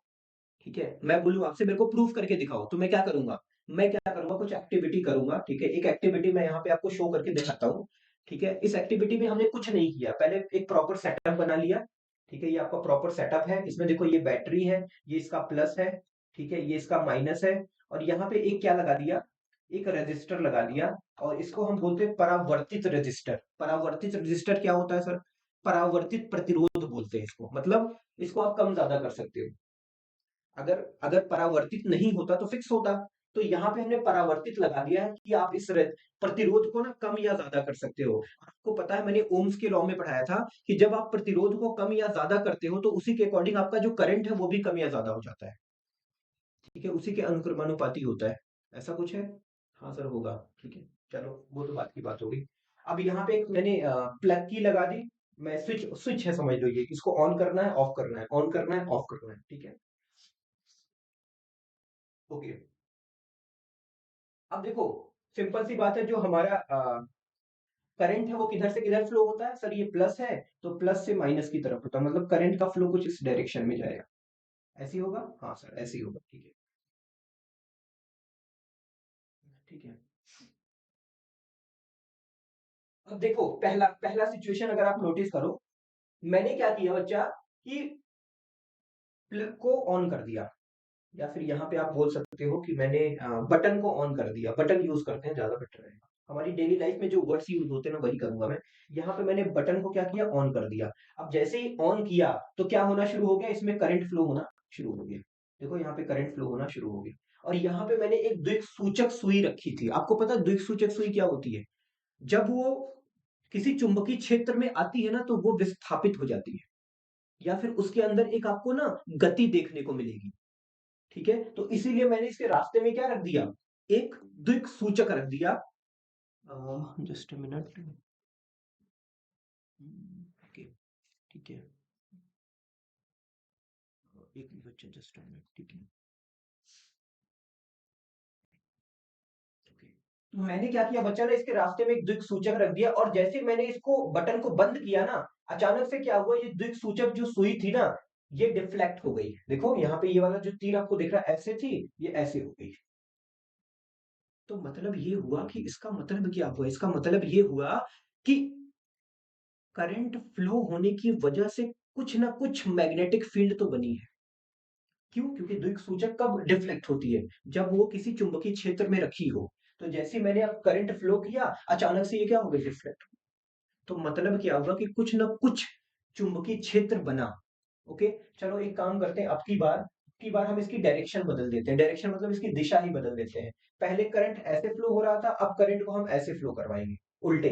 ठीक है? मैं बोलूँ आपसे, मेरे को प्रूफ करके दिखाओ, तो मैं क्या करूँगा? मैं क्या करूँगा, कुछ एक्टिविटी करूँगा, ठीक है? एक एक्टिविटी मैं यहाँ पे आपको शो करके दिखाता हूँ, ठीक है? इस एक्टिविटी में हमने कुछ नहीं किया, पहले एक प्रॉपर सेटअप बना लिया, ठीक है? ये आपका प्रॉपर सेटअप है, इसमें देखो, ये बैटरी है, ये इसका प्लस है, ठीक है? ये इसका माइनस है, और यहाँ पे एक क्या लगा दिया? एक रेजिस्टर लगा दिया, और इसको हम बोलते हैं परावर्तित रेजिस्टर। परावर्तित रेजिस्टर क्या होता है सर? परावर्तित प्रतिरोध बोलते हैं इसको, मतलब इसको आप कम ज्यादा कर सकते हो। अगर अगर परावर्तित नहीं होता तो फिक्स होता, तो यहाँ पे हमने परावर्तित लगा दिया है कि आप इस प्रतिरोध को ना कम या ज्यादा कर सकते हो। आपको पता है, मैंने ओम्स के लॉ में पढ़ाया था कि जब आप प्रतिरोध को कम या ज्यादा करते हो, तो उसी के अकॉर्डिंग आपका जो करंट है वो भी कम या ज्यादा हो जाता है, ठीक है? उसी के अनुक्रमानुपाती होता है, ऐसा कुछ है। हाँ सर, होगा, ठीक है, चलो वो तो बात की बात हो गई। अब यहाँ पे एक मैंने प्लग की लगा दी, मैं स्विच स्विच है, समझ लो, ये इसको ऑन करना है, ऑफ करना है, ऑन करना है, ऑफ करना है, ठीक है? ओके, अब देखो, सिंपल सी बात है, जो हमारा करंट है वो किधर से किधर फ्लो होता है सर? ये प्लस है, तो प्लस से माइनस की तरफ होता है, मतलब करंट का फ्लो कुछ इस डायरेक्शन में जाएगा, ऐसे ही होगा। हाँ सर, ऐसे ही होगा, ठीक है, ठीक है। अब देखो, पहला पहला सिचुएशन अगर आप नोटिस करो, मैंने क्या किया बच्चा, कि प्लग को ऑन कर दिया, या फिर यहाँ पे आप बोल सकते हो कि मैंने बटन को ऑन कर दिया, बटन यूज करते हैं, ज्यादा बेटर रहेगा। हमारी डेली लाइफ में जो वर्ड्स यूज होते हैं ना वही करूंगा मैं। यहाँ पे मैंने बटन को क्या किया, ऑन कर दिया। अब जैसे ही ऑन किया तो क्या होना शुरू हो गया, इसमें करंट फ्लो होना शुरू हो गया। देखो यहाँ पे करंट फ्लो होना शुरू हो गया। और यहाँ पे मैंने एक द्विक सूचक सुई रखी थी। आपको पता है द्विक सूचक सुई क्या होती है? जब वो किसी चुंबकीय क्षेत्र में आती है ना तो वो विस्थापित हो जाती है, या फिर उसके अंदर एक आपको ना गति देखने को मिलेगी। ठीक है, तो इसीलिए मैंने इसके रास्ते में क्या रख दिया, एक द्विक सूचक रख दिया। Just a minute. ओके, ठीक है, एक मिनट बच्चा, जस्ट अ मिनट, ठीक है। ओके, तो मैंने क्या किया बच्चा ने इसके रास्ते में एक द्विक सूचक रख दिया, और जैसे मैंने इसको बटन को बंद किया ना, अचानक से क्या हुआ, ये द्विक सूचक जो सुई थी ना, ये डिफ्लेक्ट हो गई। देखो यहाँ पे ये वाला जो तीर आपको दिख रहा है ऐसे थी, ये ऐसे हो गई। तो मतलब ये हुआ कि इसका मतलब क्या हुआ, इसका मतलब ये हुआ कि करंट फ्लो होने की वजह से कुछ ना कुछ मैग्नेटिक फील्ड तो बनी है। क्यों? क्योंकि द्विक सूचक कब डिफ्लेक्ट होती है, जब वो किसी चुंबकीय क्षेत्र में रखी हो। तो जैसे ही मैंने अब करंट फ्लो किया, अचानक से ये क्या हो गया, डिफ्लेक्ट। तो मतलब क्या हुआ कि कुछ ना कुछ चुंबकीय क्षेत्र बना। ओके, चलो एक काम करते हैं, अब की बार हम इसकी डायरेक्शन बदल देते हैं। डायरेक्शन मतलब इसकी दिशा ही बदल देते हैं। पहले करंट ऐसे फ्लो हो रहा था, अब करंट को हम ऐसे फ्लो करवाएंगे, उल्टे।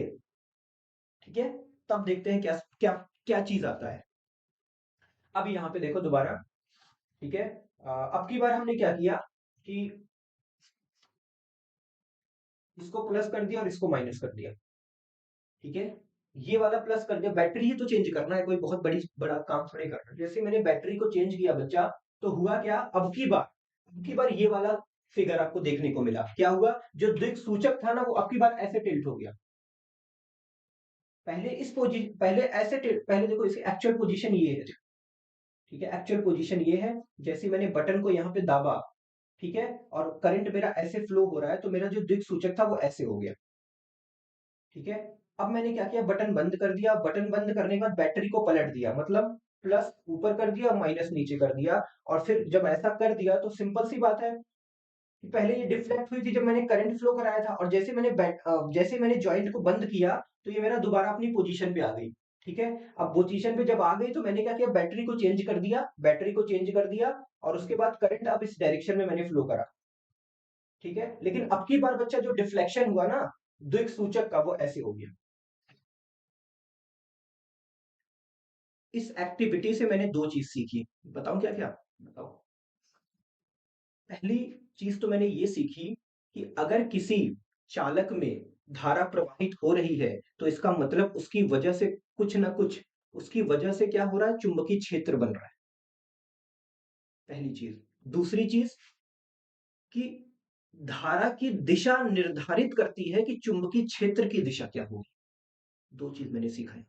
ठीक है, तब देखते हैं क्या क्या क्या चीज आता है। अब यहाँ पे देखो दोबारा। ठीक है, अब की बार हमने क्या किया कि इसको प्लस कर दिया और इसको माइनस कर दिया। ठीक है, ये वाला प्लस कर दिया, बैटरी ही तो चेंज करना है, कोई बहुत बड़ा काम थोड़े करना है। जैसे मैंने बैटरी को चेंज किया बच्चा, तो हुआ क्या, अब की बार ये वाला फिगर आपको देखने को मिला। क्या हुआ, जो द्विक सूचक था ना वो अब की बार ऐसे टिल्ट हो गया। पहले इस पोजीशन, पहले ऐसे पहले देखो इसकी एक्चुअल पोजीशन ये है। ठीक है, एक्चुअल पोजीशन ये है। जैसे मैंने बटन को यहाँ पे दाबा, ठीक है, और करंट मेरा ऐसे फ्लो हो रहा है, तो मेरा जो दिक सूचक था वो ऐसे हो गया। ठीक है, अब मैंने क्या किया, बटन बंद कर दिया। बटन बंद करने के बाद बैटरी को पलट दिया, मतलब प्लस ऊपर कर दिया, माइनस नीचे कर दिया। और फिर जब ऐसा कर दिया तो सिंपल सी बात है कि पहले ये डिफ्लेक्ट हुई थी जब मैंने करंट फ्लो कराया था, और जैसे मैंने जॉइंट को बंद किया तो ये मेरा दोबारा अपनी पोजीशन पे आ गई। ठीक है, अब पोजीशन पे जब आ गई तो मैंने क्या किया, बैटरी को चेंज कर दिया, और उसके बाद करंट अब इस डायरेक्शन में मैंने फ्लो करा। ठीक है, लेकिन अब की बार बच्चा जो डिफ्लेक्शन हुआ ना द्विक सूचक का, वो ऐसे हो गया। इस एक्टिविटी से मैंने दो चीज सीखी। बताऊं क्या क्या? बताओ। पहली चीज तो मैंने ये सीखी कि अगर किसी चालक में धारा प्रवाहित हो रही है तो इसका मतलब उसकी वजह से कुछ ना कुछ, उसकी वजह से क्या हो रहा है, चुंबकीय क्षेत्र बन रहा है। पहली चीज। दूसरी चीज कि धारा की दिशा निर्धारित करती है कि चुंबकीय क्षेत्र की दिशा क्या होगी। दो चीज मैंने सीखा है।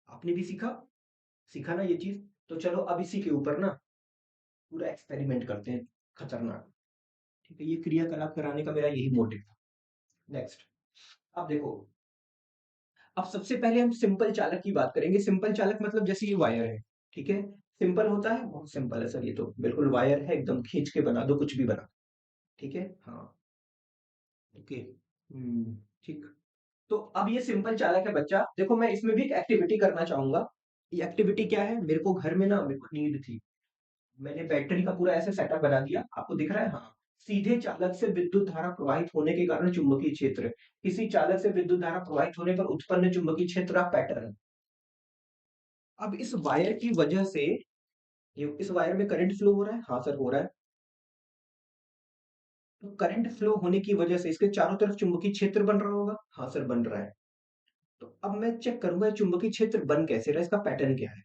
आपने भी सीखा, सीखा ना ये चीज? तो चलो अब इसी के ऊपर ना पूरा एक्सपेरिमेंट करते हैं, खतरनाक। ठीक है, ये क्रियाकलाप कराने का मेरा यही मोटिव था। नेक्स्ट, अब देखो, अब सबसे पहले हम सिंपल चालक की बात करेंगे। सिंपल चालक मतलब जैसे ये वायर है। ठीक है, सिंपल होता है, बहुत सिंपल है सर, ये तो बिल्कुल वायर है, एकदम खींच के बना दो, कुछ भी बना। ठीक है, हाँ, ओके, ठीक। तो अब ये सिंपल चालक है बच्चा। देखो मैं इसमें भी एक एक्टिविटी करना चाहूंगा। ये एक्टिविटी क्या है, मेरे को घर में ना मेरे को नीड थी। मैंने बैटरी का पूरा ऐसे सेटअप बना दिया, आपको दिख रहा है, हाँ। सीधे चालक से विद्युत धारा प्रवाहित होने के कारण चुंबकीय क्षेत्र, किसी चालक से विद्युत धारा प्रवाहित होने पर उत्पन्न चुंबकीय क्षेत्र का पैटर्न। अब इस वायर की वजह से, ये इस वायर में करंट फ्लो हो रहा है, हाँ सर हो रहा है। तो करंट फ्लो होने की वजह से इसके चारों तरफ चुंबकीय क्षेत्र बन रहा होगा, हाँ सर बन रहा है। तो अब मैं चेक करूंगा चुंबकीय क्षेत्र बन कैसे रहा है, इसका पैटर्न क्या है।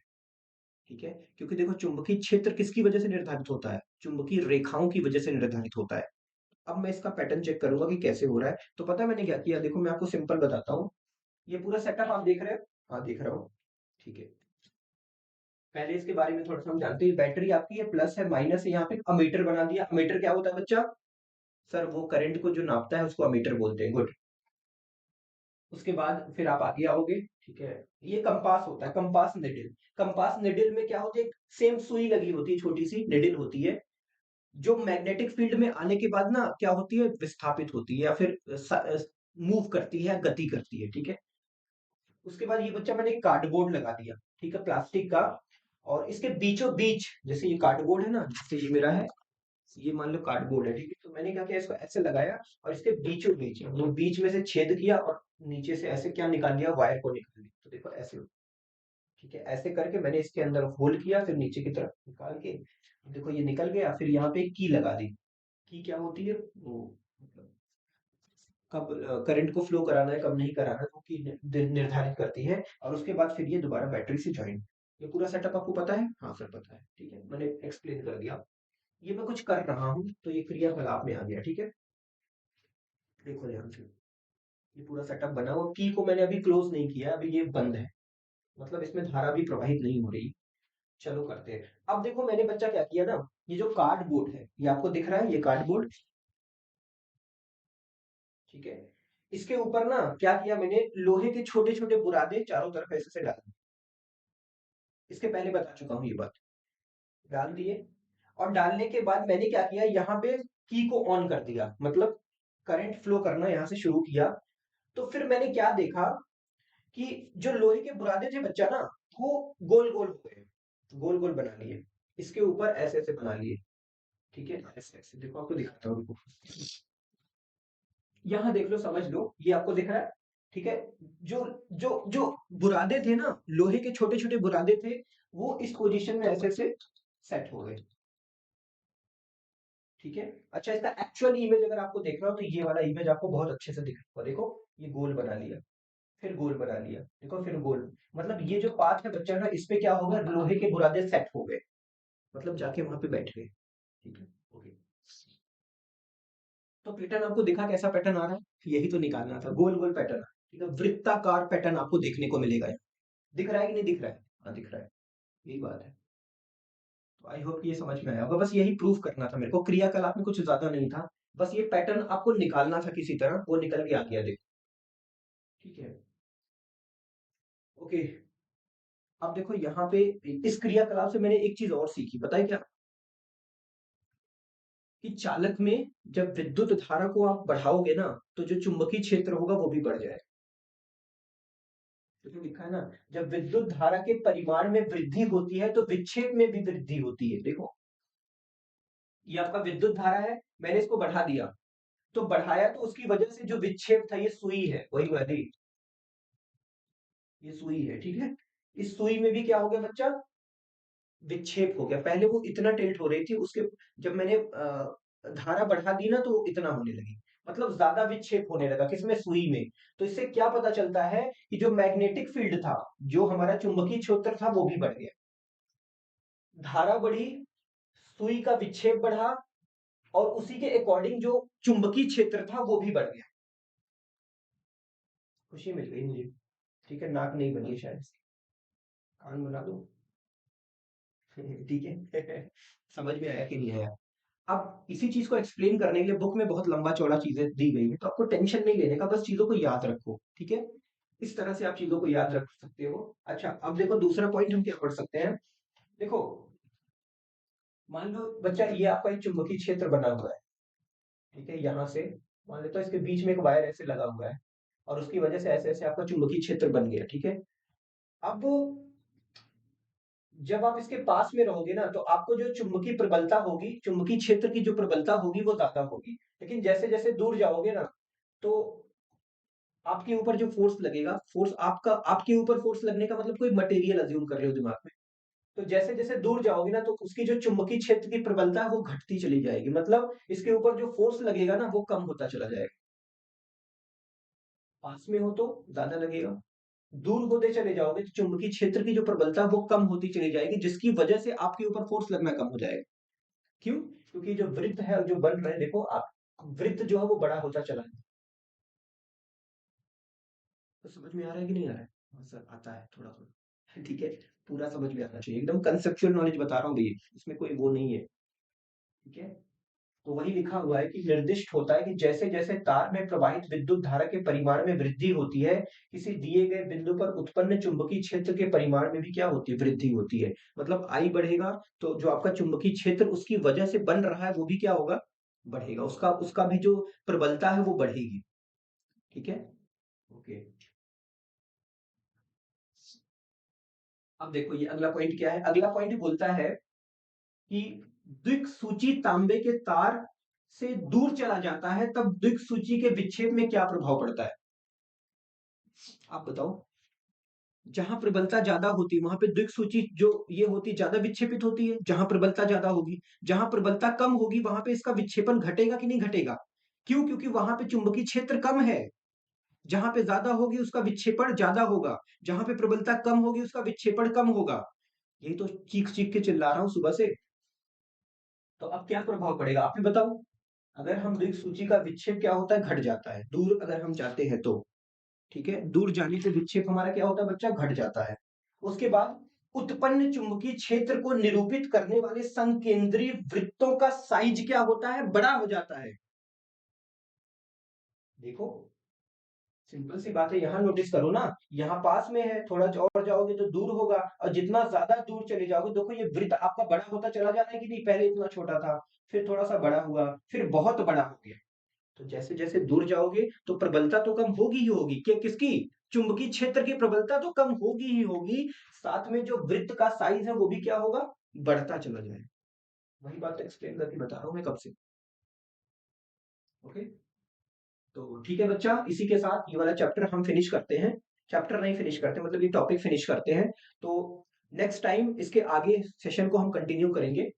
ठीक है, क्योंकि देखो चुंबकीय क्षेत्र किसकी वजह से निर्धारित होता है, चुंबकीय रेखाओं की वजह से निर्धारित होता है। अब मैं इसका पैटर्न चेक करूंगा कि कैसे हो रहा है। तो पता है मैंने क्या किया, देखो मैं आपको सिंपल बताता हूँ। ये पूरा सेटअप आप देख रहे हो? हाँ देख रहा हूँ। ठीक है, पहले इसके बारे में थोड़ा सा हम जानते हैं। बैटरी आपकी है, प्लस है माइनस है, यहाँ पे अमीटर बना दिया। अमीटर क्या होता है बच्चा? सर वो करंट को जो नापता है उसको अमीटर बोलते हैं, गुड। उसके बाद फिर आप आगे आओगे। ठीक है, ये कंपास होता है, कंपास निडिल। कंपास निडिल में क्या होती है, सेम सुई लगी होती है, छोटी सी निडिल होती है, जो मैग्नेटिक फील्ड में आने के बाद ना क्या होती है, विस्थापित होती है, या फिर मूव करती है, गति करती है, ठीक है। उसके बाद ये बच्चा मैंने एक कार्डबोर्ड लगा दिया, ठीक है, प्लास्टिक का। और इसके बीचों बीच, जैसे ये कार्डबोर्ड है ना, जैसे ये मेरा है, ये मान लो कार्डबोर्ड है, ठीक है, तो मैंने क्या किया, इसको ऐसे लगाया और इसके बीचों बीच, वो बीच में से छेद किया और नीचे से ऐसे क्या निकाल लिया, वायर को निकाल लिया, तो देखो ऐसे, ठीक है, ऐसे करके मैंने इसके अंदर होल किया, फिर नीचे की तरफ निकाल के देखो ये निकल गया। फिर यहाँ पे की लगा दी। की क्या होती है, वो मतलब कब करंट को फ्लो कराना है, कब नहीं कराना है, वो की निर्धारित करती है। और उसके बाद फिर ये दोबारा बैटरी से ज्वाइन। ये पूरा सेटअप आपको पता है? हाँ सर पता है, ठीक है, मैंने एक्सप्लेन कर दिया। ये मैं कुछ कर रहा हूँ तो ये क्रियाकलाप में आ गया, ठीक है। देखो ध्यान से, ये पूरा सेटअप बना हुआ, की को मैंने अभी क्लोज नहीं किया, अभी ये बंद है, मतलब इसमें धारा भी प्रवाहित नहीं हो रही। चलो करते हैं। अब देखो मैंने बच्चा क्या किया ना, ये जो कार्डबोर्ड है, ये आपको दिख रहा है, ये कार्डबोर्ड, ठीक है। इसके ऊपर ना क्या किया मैंने, लोहे के छोटे छोटे बुरादे चारों तरफ ऐसे से डाल दिए। इसके पहले बता चुका हूँ ये बात। डाल दिए। और डालने के बाद मैंने क्या किया, यहाँ पे की को ऑन कर दिया, मतलब करंट फ्लो करना यहाँ से शुरू किया। तो फिर मैंने क्या देखा कि जो लोहे के बुरादे थे बच्चा ना, वो गोल गोल हो गए, गोल गोल बना लिए, इसके ऊपर ऐसे ऐसे बना लिए, ठीक है, ऐसे ऐसे। देखो आपको दिखाता हूँ, रुको। यहाँ देख लो, समझ लो, ये आपको दिख रहा है, ठीक है। जो जो जो बुरादे थे ना, लोहे के छोटे छोटे बुरादे थे, वो इस पोजीशन में ऐसे से सेट हो गए, ठीक है। अच्छा, इसका एक्चुअल इमेज अगर आपको देखना हो तो ये वाला इमेज आपको बहुत अच्छे से दिख रहा होगा। देखो ये गोल बना लिया, फिर गोल बना लिया, देखो फिर गोल, मतलब ये जो पाथ है बच्चा का, इस पे क्या होगा, लोहे के बुरादे सेट हो गए, मतलब जाके वहां पे बैठ गए, ठीक है। ओके, तो पैटर्न आपको दिखा, कैसा पैटर्न आ रहा है, यही तो निकालना था, गोल गोल पैटर्न, ठीक है, वृत्ताकार पैटर्न आपको देखने को मिलेगा। दिख रहा है कि नहीं दिख रहा है? हाँ दिख रहा है, यही बात है। तो आई होप ये समझ में आया होगा, बस यही प्रूफ करना था मेरे को, क्रियाकलाप में कुछ ज्यादा नहीं था, बस ये पैटर्न आपको निकालना था किसी तरह, वो निकल के आ गया, देखो, ठीक है। ओके, अब देखो यहाँ पे इस क्रियाकलाप से मैंने एक चीज और सीखी, बताए क्या, कि चालक में जब विद्युत धारा को आप बढ़ाओगे ना, तो जो चुंबकीय क्षेत्र होगा वो भी बढ़ जाएगा। तो लिखा है ना, जब विद्युत धारा के परिमाण में वृद्धि होती है तो विक्षेप में भी वृद्धि होती है। देखो ये आपका विद्युत धारा है, मैंने इसको बढ़ा दिया, तो बढ़ाया तो उसकी वजह से जो विक्षेप था, ये सुई है, वही वाली, ये सुई है, ठीक है। इस सुई में भी क्या हो गया बच्चा, विक्षेप हो गया। पहले वो इतना टिल्ट हो रही थी, उसके जब मैंने धारा बढ़ा दी ना, तो वो इतना होने लगी, मतलब ज्यादा विक्षेप होने लगा, किसमें, सुई में। तो इससे क्या पता चलता है कि जो मैग्नेटिक फील्ड था, जो हमारा चुंबकीय क्षेत्र था, वो भी बढ़ गया, धारा बढ़ी, सुई का विक्षेप बढ़ा, और उसी के अकॉर्डिंग जो चुंबकीय क्षेत्र था वो भी बढ़ गया। खुशी मिल गई मुझे, ठीक है, नाक नहीं बनी है शायद, कान बना दो। ठीक है। समझ में आया कि नहीं आया? अब इसी चीज को एक्सप्लेन करने के लिए बुक में बहुत लंबा चौड़ा चीजें दी गई है, तो आपको टेंशन नहीं लेने का, बस चीजों को याद रखो, ठीक है। इस तरह से आप चीजों को याद रख सकते हो। अच्छा, अब देखो दूसरा पॉइंट हम क्या पढ़ सकते हैं। देखो मान लो बच्चा, ये आपका एक चुंबकीय क्षेत्र बना हुआ है, ठीक है, यहाँ से मान लेते हो इसके बीच में एक वायर ऐसे लगा हुआ है, और उसकी वजह से ऐसे ऐसे आपका चुंबकीय क्षेत्र बन गया, ठीक है। अब जब आप इसके पास में रहोगे ना, तो आपको जो चुंबकीय प्रबलता होगी, चुंबकीय क्षेत्र की जो प्रबलता होगी वो ज्यादा होगी। लेकिन जैसे जैसे दूर जाओगे ना, तो आपके ऊपर जो फोर्स लगेगा, फोर्स आपका, आपके ऊपर फोर्स लगने का मतलब कोई मटेरियल अज्यूम कर रहे हो दिमाग में, तो जैसे जैसे दूर जाओगे ना, तो उसकी जो चुंबकीय क्षेत्र की प्रबलता है वो घटती चली जाएगी, मतलब इसके ऊपर जो फोर्स लगेगा ना, वो कम होता चला जाएगा। पास में हो तो ज्यादा लगेगा, दूर होते चले जाओगे तो चुंबकीय क्षेत्र की जो प्रबलता है वो कम होती चली जाएगी, जिसकी वजह से आपके ऊपर फोर्स लगना कम हो जाएगा। क्यों? क्योंकि जो वृत्त है, जो बन रहे हैं, देखो आप, वृत्त जो है वो बड़ा होता चला है। तो समझ में आ रहा है कि नहीं आ रहा है? हाँ सर आता है थोड़ा थोड़ा। ठीक है, पूरा समझ में आना चाहिए, एकदम कंसेप्चुअल नॉलेज बता रहा हूँ भैया, इसमें कोई वो नहीं है, ठीक है। तो वही लिखा हुआ है कि निर्दिष्ट होता है कि जैसे जैसे तार में प्रवाहित विद्युत धारा के परिमाण में वृद्धि होती है, किसी दिए गए बिंदु पर उत्पन्न चुंबकीय क्षेत्र के परिमाण में भी क्या होती है, वृद्धि होती है। मतलब आई बढ़ेगा, तो जो आपका चुंबकीय क्षेत्र उसकी वजह से बन रहा है वो भी क्या होगा, बढ़ेगा, उसका उसका भी जो प्रबलता है वो बढ़ेगी, ठीक है, ओके। अब देखो ये अगला पॉइंट क्या है, अगला पॉइंट बोलता है कि द्विसूची तांबे के तार से दूर चला जाता है तब द्विसूची के विक्षेप में क्या प्रभाव पड़ता है? आप बताओ। जहां प्रबलता ज्यादा होती है वहां पे द्विसूची जो ये होती है ज्यादा विक्षेपित होती है, जहां प्रबलता ज्यादा होगी। जहां प्रबलता कम होगी वहां पे इसका विक्षेपण घटेगा कि नहीं घटेगा? क्यों? क्योंकि वहां पे चुंबकीय क्षेत्र कम है। जहां पे ज्यादा होगी उसका विक्षेपण ज्यादा होगा, जहां पे प्रबलता कम होगी उसका विक्षेपण कम होगा। यही तो चीख चीख के चिल्ला रहा हूं सुबह से। तो अब क्या प्रभाव पड़ेगा आप ही बताओ। अगर हम दिक्सूची का विक्षेप क्या होता है, घट जाता है दूर अगर हम जाते हैं तो। ठीक है, दूर जाने से विक्षेप हमारा क्या होता है बच्चा, घट जाता है। उसके बाद उत्पन्न चुंबकीय क्षेत्र को निरूपित करने वाले संकेंद्रीय वृत्तों का साइज क्या होता है, बड़ा हो जाता है। देखो सिंपल सी बात है, यहां नोटिस करो ना, यहाँ पास में है, थोड़ा और जाओगे तो दूर होगा, और जितना ज्यादा दूर चले जाओगे देखो ये वृत्त आपका बड़ा होता चला जा रहा है कि नहीं, पहले इतना छोटा था, फिर थोड़ा सा बड़ा हुआ, फिर बहुत बड़ा हो गया। तो जैसे जैसे दूर जाओगे तो प्रबलता तो कम होगी ही होगी, कि किसकी, चुंबकीय क्षेत्र की प्रबलता तो कम होगी ही होगी, साथ में जो वृत्त का साइज है वो भी क्या होगा, बढ़ता चला जाएगा। वही बात एक्सप्लेन करके बता रहा हूं मैं कब से। ओके, तो ठीक है बच्चा, इसी के साथ ये वाला चैप्टर हम फिनिश करते हैं। चैप्टर नहीं फिनिश करते, मतलब ये टॉपिक फिनिश करते हैं। तो नेक्स्ट टाइम इसके आगे सेशन को हम कंटिन्यू करेंगे।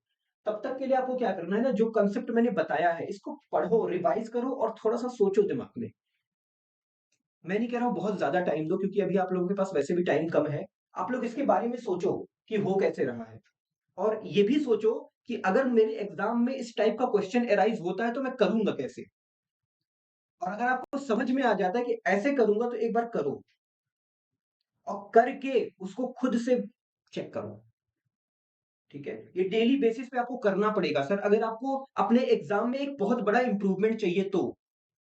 तब तक के लिए आपको क्या करना है ना, जो कंसेप्ट मैंने बताया है इसको पढ़ो, रिवाइज करो और थोड़ा सा सोचो दिमाग में। मैं नहीं कह रहा हूं बहुत ज्यादा टाइम दो, क्योंकि अभी आप लोगों के पास वैसे भी टाइम कम है। आप लोग इसके बारे में सोचो कि हो कैसे रहा है, और ये भी सोचो कि अगर मेरे एग्जाम में इस टाइप का क्वेश्चन अराइज होता है तो मैं करूंगा कैसे। और अगर आपको समझ में आ जाता है कि ऐसे करूंगा, तो एक बार करो और करके उसको खुद से चेक करो। ठीक है, ये डेली बेसिस पे आपको करना पड़ेगा सर, अगर आपको अपने एग्जाम में एक बहुत बड़ा इंप्रूवमेंट चाहिए तो।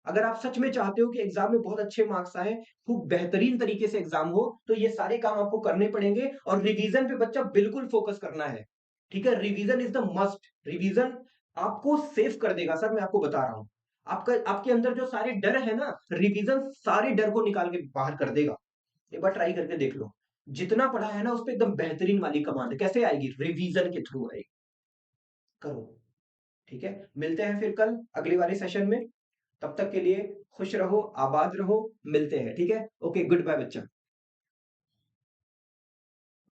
अगर आप सच में चाहते हो कि एग्जाम में बहुत अच्छे मार्क्स आए, खूब बेहतरीन तरीके से एग्जाम हो, तो ये सारे काम आपको करने पड़ेंगे, और रिवीजन पे बच्चा बिल्कुल फोकस करना है। ठीक है, revision is the must. Revision आपको सेफ कर देगा सर, मैं आपको बता रहा हूं। आपका आपके अंदर जो सारे डर है ना, रिवीजन सारे डर को निकाल के बाहर कर देगा। एक बार ट्राई करके देख लो। जितना पढ़ा है ना उस पर एकदम बेहतरीन वाली कमांड कैसे आएगी, रिवीजन के थ्रू आएगी। करो। ठीक है, मिलते हैं फिर कल अगले वाले सेशन में। तब तक के लिए खुश रहो, आबाद रहो, मिलते हैं। ठीक है, ओके, गुड बाय बच्चा।